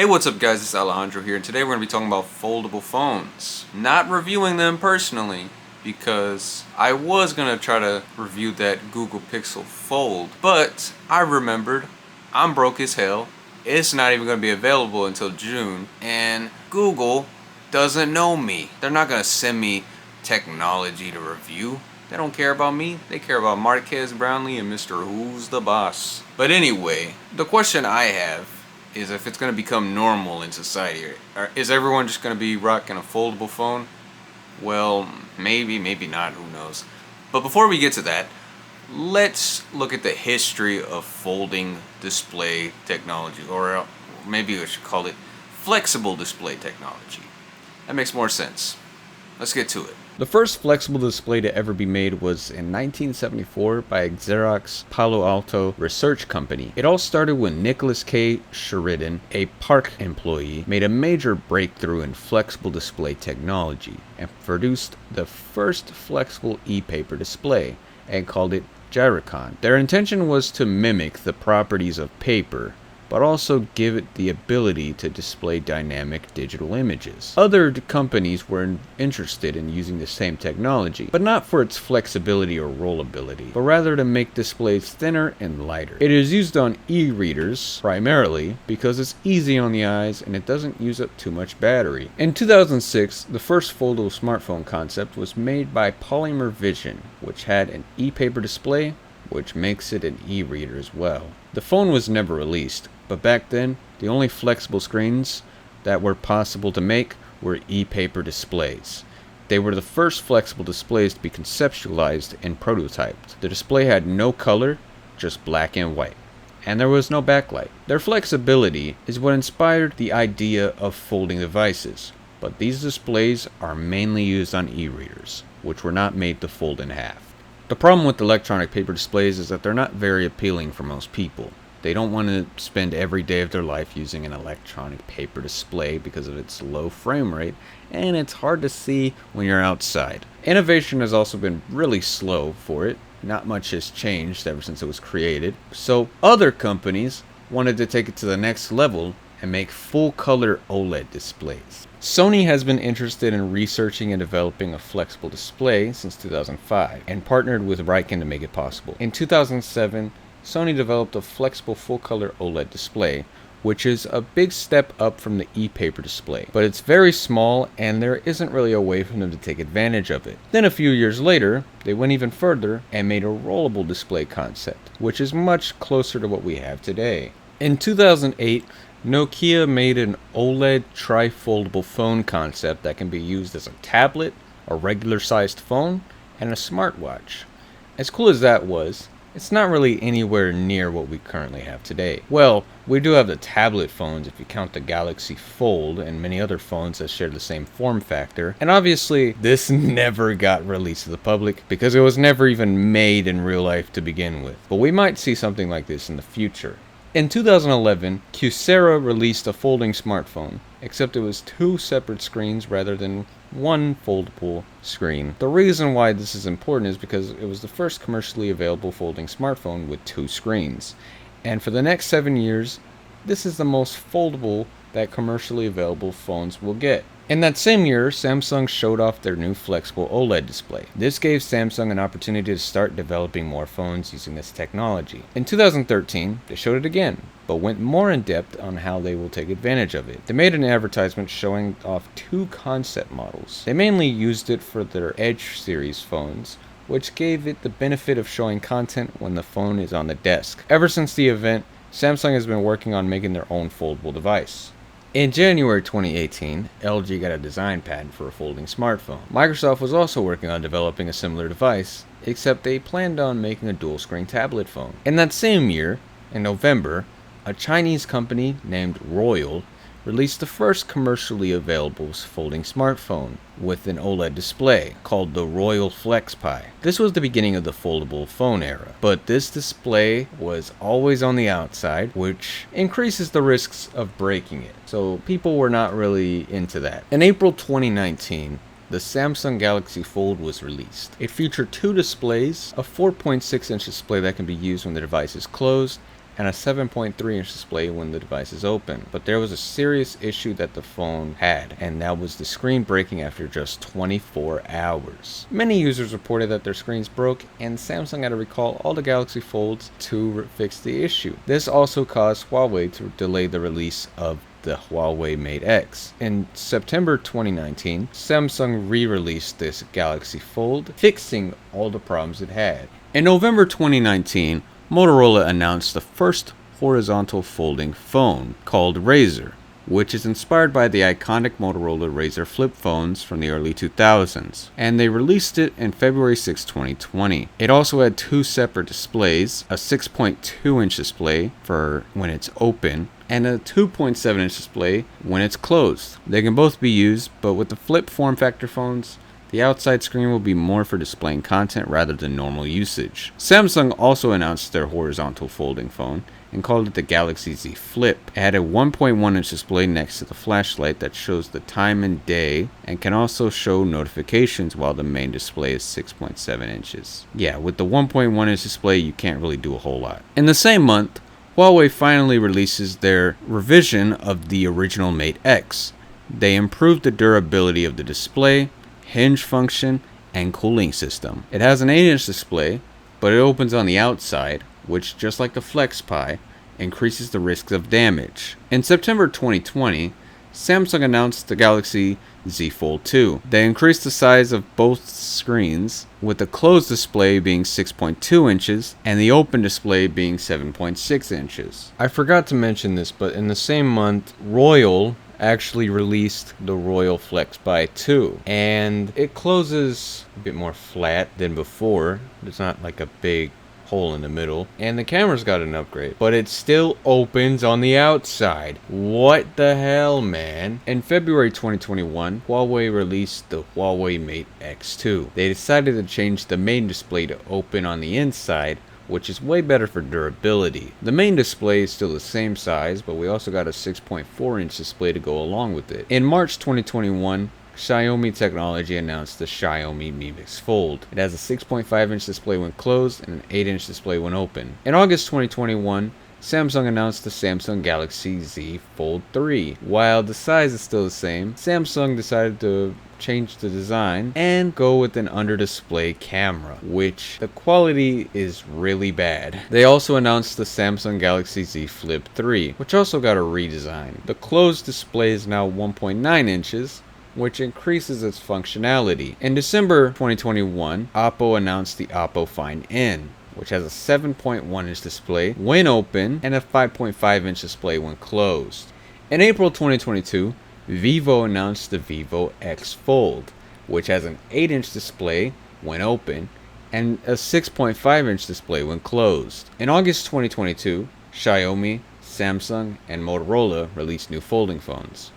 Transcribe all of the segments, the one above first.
Hey, what's up guys, it's Alejandro here, and today we're going to be talking about foldable phones. Not reviewing them personally, because I was going to try to review that Google Pixel Fold, but I remembered I'm broke as hell, it's not even going to be available until June, and Google doesn't know me. They're not going to send me technology to review. They don't care about me, they care about Marquez Brownlee and Mr. Who's the Boss. But anyway, the question I have is if it's going to become normal in society. Is everyone just going to be rocking a foldable phone? Well, maybe not, who knows. But before we get to that, let's look at the history of folding display technology, or maybe I should call it flexible display technology. That makes more sense. Let's get to it. The first flexible display to ever be made was in 1974 by Xerox Palo Alto Research Company. It all started when Nicholas K. Sheridan, a Park employee, made a major breakthrough in flexible display technology and produced the first flexible e-paper display and called it Gyricon. Their intention was to mimic the properties of paper, but also give it the ability to display dynamic digital images. Other companies were interested in using the same technology, but not for its flexibility or rollability, but rather to make displays thinner and lighter. It is used on e-readers primarily because it's easy on the eyes and it doesn't use up too much battery. In 2006, the first foldable smartphone concept was made by Polymer Vision, which had an e-paper display, which makes it an e-reader as well. The phone was never released, but back then, the only flexible screens that were possible to make were e-paper displays. They were the first flexible displays to be conceptualized and prototyped. The display had no color, just black and white, and there was no backlight. Their flexibility is what inspired the idea of folding devices, but these displays are mainly used on e-readers, which were not made to fold in half. The problem with electronic paper displays is that they're not very appealing for most people. They don't want to spend every day of their life using an electronic paper display because of its low frame rate, and it's hard to see when you're outside. Innovation has also been really slow for it. Not much has changed ever since it was created. So other companies wanted to take it to the next level and make full-color OLED displays. Sony has been interested in researching and developing a flexible display since 2005 and partnered with Riken to make it possible. In 2007, Sony developed a flexible full-color OLED display, which is a big step up from the e-paper display, but it's very small and there isn't really a way for them to take advantage of it. Then a few years later, they went even further and made a rollable display concept, which is much closer to what we have today. In 2008, Nokia made an OLED tri-foldable phone concept that can be used as a tablet, a regular-sized phone, and a smartwatch. As cool as that was, it's not really anywhere near what we currently have today. Well, we do have the tablet phones if you count the Galaxy Fold and many other phones that share the same form factor. And obviously, this never got released to the public because it was never even made in real life to begin with. But we might see something like this in the future. In 2011, Kyocera released a folding smartphone, except it was two separate screens rather than one foldable screen. The reason why this is important is because it was the first commercially available folding smartphone with two screens. And for the next 7 years, this is the most foldable that commercially available phones will get. In that same year, Samsung showed off their new flexible OLED display. This gave Samsung an opportunity to start developing more phones using this technology. In 2013, they showed it again, but went more in depth on how they will take advantage of it. They made an advertisement showing off two concept models. They mainly used it for their Edge series phones, which gave it the benefit of showing content when the phone is on the desk. Ever since the event, Samsung has been working on making their own foldable device. In January 2018, LG got a design patent for a folding smartphone. Microsoft was also working on developing a similar device, except they planned on making a dual-screen tablet phone. In that same year, in November, a Chinese company named Royal released the first commercially available folding smartphone with an OLED display called the Royal FlexPi. This was the beginning of the foldable phone era, but this display was always on the outside, which increases the risks of breaking it, so people were not really into that. In April 2019, the Samsung Galaxy Fold was released. It featured two displays, a 4.6-inch display that can be used when the device is closed, and a 7.3-inch display when the device is open. But there was a serious issue that the phone had, and that was the screen breaking after just 24 hours. Many users reported that their screens broke, and Samsung had to recall all the Galaxy Folds to fix the issue. This also caused Huawei to delay the release of the Huawei Mate X. In September 2019, Samsung re-released this Galaxy Fold, fixing all the problems it had. In November 2019, Motorola announced the first horizontal folding phone called Razr, which is inspired by the iconic Motorola Razr flip phones from the early 2000s, and they released it in February 6, 2020. It also had two separate displays, a 6.2-inch display for when it's open, and a 2.7-inch display when it's closed. They can both be used, but with the flip form factor phones, the outside screen will be more for displaying content rather than normal usage. Samsung also announced their horizontal folding phone and called it the Galaxy Z Flip. It had a 1.1-inch display next to the flashlight that shows the time and day and can also show notifications, while the main display is 6.7 inches. Yeah, with the 1.1-inch display, you can't really do a whole lot. In the same month, Huawei finally releases their revision of the original Mate X. They improved the durability of the display, hinge function, and cooling system. It has an 8-inch display, but it opens on the outside, which, just like the Flex Pi, increases the risks of damage. In September 2020, Samsung announced the Galaxy Z Fold 2. They increased the size of both screens, with the closed display being 6.2 inches and the open display being 7.6 inches. I forgot to mention this, but in the same month, Royal actually released the Royal Flex Pi 2, and it closes a bit more flat than before. There's not like a big hole in the middle, and the camera's got an upgrade, but it still opens on the outside. What the hell, man? In February 2021, Huawei released the Huawei Mate X2. They decided to change the main display to open on the inside, which is way better for durability. The main display is still the same size, but we also got a 6.4-inch display to go along with it. In March 2021, Xiaomi Technology announced the Xiaomi Mi Mix Fold. It has a 6.5-inch display when closed and an 8-inch display when open. In August 2021, Samsung announced the Samsung Galaxy Z Fold 3. While the size is still the same, Samsung decided to change the design and go with an under-display camera, which the quality is really bad. They also announced the Samsung Galaxy Z Flip 3, which also got a redesign. The closed display is now 1.9 inches, which increases its functionality. In December 2021, Oppo announced the Oppo Find N, which has a 7.1-inch display when open and a 5.5-inch display when closed. In April 2022, Vivo announced the Vivo X Fold, which has an 8-inch display when open and a 6.5-inch display when closed. In August 2022, Xiaomi, Samsung, and Motorola released new folding phones.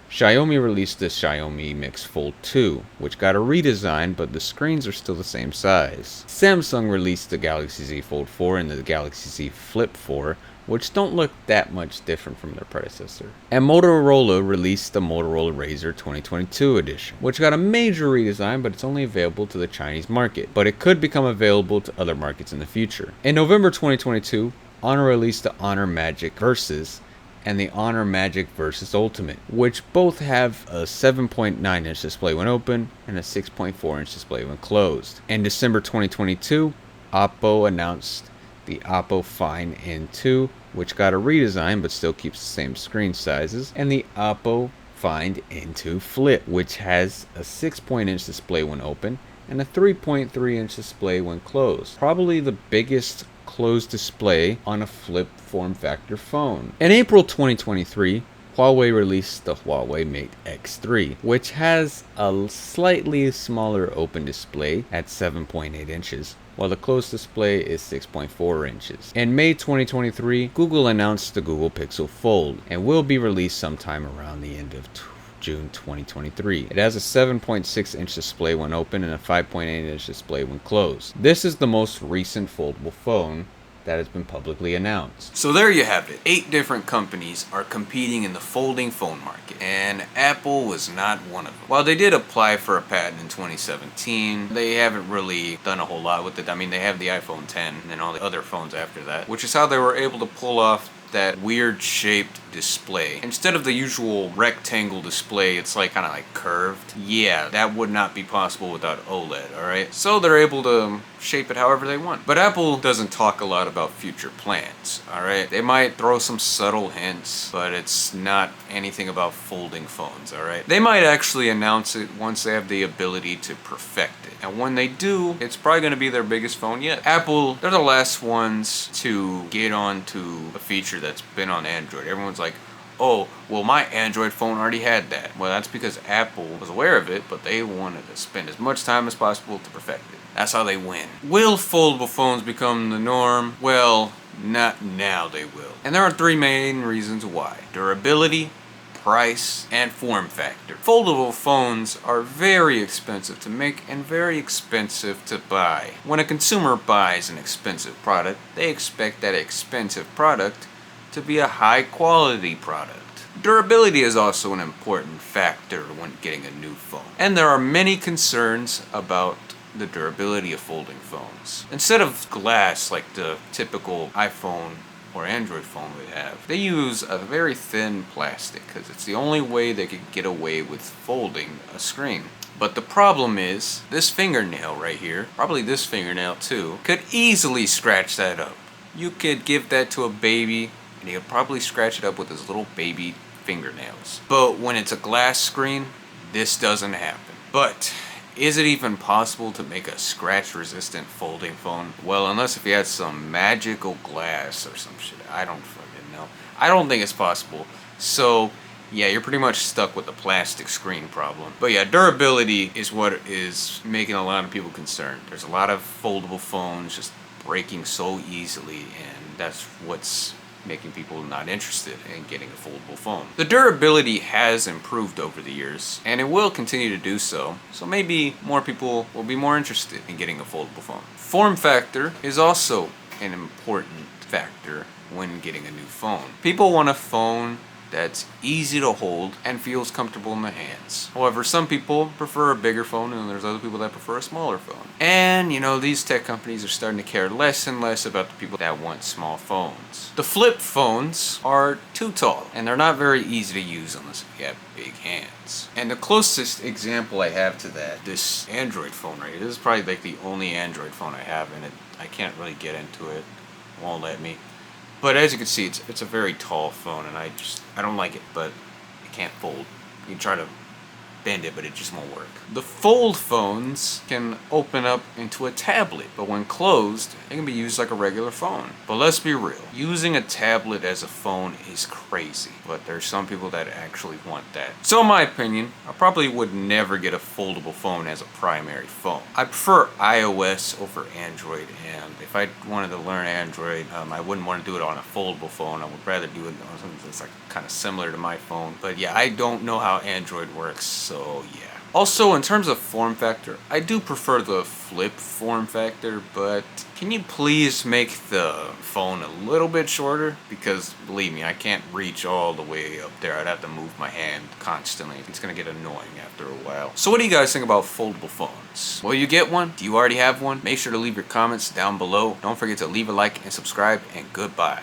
Xiaomi released the Xiaomi Mi Mix Fold 2, which got a redesign, but the screens are still the same size. Samsung released the Galaxy Z Fold 4 and the Galaxy Z Flip 4, which don't look that much different from their predecessor. And Motorola released the Motorola Razr 2022 edition, which got a major redesign, but it's only available to the Chinese market, but it could become available to other markets in the future. In November 2022, Honor released the Honor Magic Versus and the Honor Magic Versus Ultimate, which both have a 7.9-inch display when open and a 6.4-inch display when closed. In December 2022, Oppo announced the Oppo Find N2, which got a redesign but still keeps the same screen sizes, and the Oppo Find N2 Flip, which has a 6-inch display when open and a 3.3-inch display when closed. Probably the biggest closed display on a flip form factor phone. In April 2023, Huawei released the Huawei Mate X3, which has a slightly smaller open display at 7.8 inches, while the closed display is 6.4 inches. In May 2023, Google announced the Google Pixel Fold and will be released sometime around the end of June 2023. It has a 7.6-inch display when open and a 5.8-inch display when closed. This is the most recent foldable phone that has been publicly announced. So there you have it. 8 different companies are competing in the folding phone market, and Apple was not one of them. While they did apply for a patent in 2017, they haven't really done a whole lot with it. I mean, they have the iPhone 10 and all the other phones after that, which is how they were able to pull off that weird shaped display. Instead of the usual rectangle display, it's like kind of like curved. Yeah, that would not be possible without OLED, alright? So they're able to shape it however they want. But Apple doesn't talk a lot about future plans, alright? They might throw some subtle hints, but it's not anything about folding phones, alright? They might actually announce it once they have the ability to perfect it. And when they do, it's probably going to be their biggest phone yet. Apple, they're the last ones to get onto a feature that's been on Android. Everyone's like, oh, well, my Android phone already had that. Well, that's because Apple was aware of it, but they wanted to spend as much time as possible to perfect it. That's how they win. Will foldable phones become the norm? Well, not now they will. And there are 3 main reasons why. Durability, price, and form factor. Foldable phones are very expensive to make and very expensive to buy. When a consumer buys an expensive product, they expect that expensive product to be a high quality product. Durability is also an important factor when getting a new phone. And there are many concerns about the durability of folding phones. Instead of glass like the typical iPhone or Android phone we have, they use a very thin plastic because it's the only way they could get away with folding a screen. But the problem is, this fingernail right here, probably this fingernail too, could easily scratch that up. You could give that to a baby and he'll probably scratch it up with his little baby fingernails. But when it's a glass screen, this doesn't happen. But is it even possible to make a scratch-resistant folding phone? Well, unless if you had some magical glass or some shit. I don't fucking know. I don't think it's possible. So, yeah, you're pretty much stuck with the plastic screen problem. But yeah, durability is what is making a lot of people concerned. There's a lot of foldable phones just breaking so easily, and that's what's making people not interested in getting a foldable phone. The durability has improved over the years, and it will continue to do so, so maybe more people will be more interested in getting a foldable phone. Form factor is also an important factor when getting a new phone. People want a phone that's easy to hold and feels comfortable in the hands. However, some people prefer a bigger phone, and there's other people that prefer a smaller phone. And, you know, these tech companies are starting to care less and less about the people that want small phones. The flip phones are too tall, and they're not very easy to use unless you have big hands. And the closest example I have to that, this Android phone right here, this is probably like the only Android phone I have, and I can't really get into it. It won't let me. But as you can see, it's a very tall phone, and I don't like it, but it can't fold. You can try to bend it, but it just won't work. The fold phones can open up into a tablet, but when closed, it can be used like a regular phone. But let's be real, using a tablet as a phone is crazy, but there's some people that actually want that. So in my opinion, I probably would never get a foldable phone as a primary phone. I prefer iOS over Android, and if I wanted to learn Android, I wouldn't want to do it on a foldable phone. I would rather do it on something that's like kind of similar to my phone. But yeah, I don't know how Android works, so yeah. Also, in terms of form factor, I do prefer the flip form factor, but can you please make the phone a little bit shorter? Because believe me, I can't reach all the way up there. I'd have to move my hand constantly. It's gonna get annoying after a while. So what do you guys think about foldable phones? Will you get one? Do you already have one? Make sure to leave your comments down below. Don't forget to leave a like and subscribe, and goodbye.